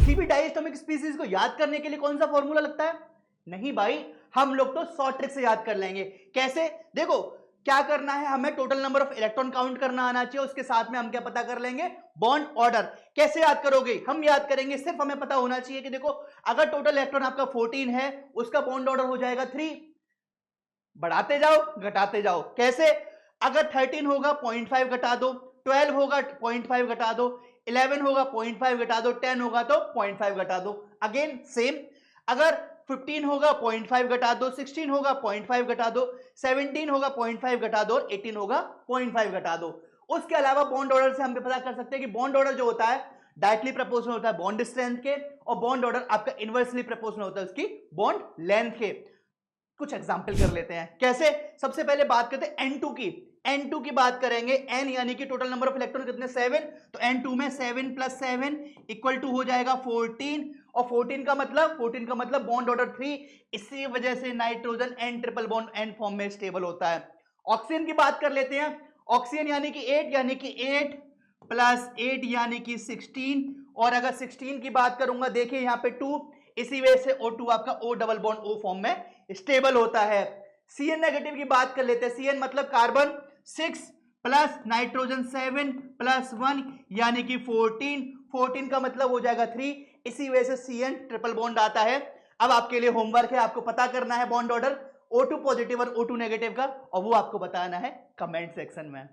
किसी भी डायस्टोमिक स्पीसीज को याद करने के लिए कौन सा फॉर्मूला लगता है? नहीं भाई, हम लोग तो शॉर्ट ट्रिक से याद कर लेंगे। कैसे? देखो क्या करना है, हमें total number of electron count करना आना चाहिए, उसके साथ में हम क्या पता कर लेंगे, बॉन्ड ऑर्डर। कैसे याद करोगे? हम याद करेंगे, सिर्फ हमें पता होना चाहिए कि देखो अगर टोटल इलेक्ट्रॉन आपका 14 है, उसका बॉन्ड ऑर्डर हो जाएगा 3। बढ़ाते जाओ घटाते जाओ। कैसे? अगर 13 होगा 0.5 घटा दो, 12 होगा 0.5 घटा दो, 11 होगा 0.5 घटा दो, 10 होगा तो 0.5 घटा दो। अगेन सेम, अगर 15 होगा 0.5 घटा दो, 16 होगा 0.5 घटा दो, 17 होगा 0.5 घटा दो, 18 होगा 0.5 घटा दो। उसके अलावा बॉन्ड ऑर्डर से हम पता कर सकते हैं कि बॉन्ड ऑर्डर जो होता है डायरेक्टली प्रोपोर्शनल होता है बॉन्ड स्ट्रेंथ के, और बॉन्ड ऑर्डर आपका इनवर्सली प्रोपोर्शनल होता है उसकी बॉन्ड लेंथ के। कुछ एग्जाम्पल कर लेते हैं। कैसे? सबसे पहले बात करते हैं N2 की। N2 की बात करेंगे, N यानी कि टोटल नंबर ऑफ इलेक्ट्रॉन कितने, 7। तो N2 में 7 + 7 इक्वल टू हो जाएगा 14, और 14 का मतलब बॉन्ड ऑर्डर 3। इसी वजह से nitrogen N triple bond N form में स्टेबल होता है। ऑक्सीजन की बात कर लेते हैं। ऑक्सीजन यानी कि 8 + 8 यानी कि 16, और अगर 16 की बात करूंगा, देखिए यहां पे 2, इसी वजह से O2 आपका O double bond O form में स्टेबल होता है। Cn नेगेटिव की बात कर लेते हैं। Cn मतलब कार्बन 6 प्लस नाइट्रोजन 7 + 1 यानी कि 14। 14 का मतलब हो जाएगा 3, इसी वजह से Cn ट्रिपल बॉन्ड आता है। अब आपके लिए होमवर्क है, आपको पता करना है बॉन्ड ऑर्डर O2 पॉजिटिव और O2 नेगेटिव का, और वो आपको बताना है कमेंट सेक्शन में।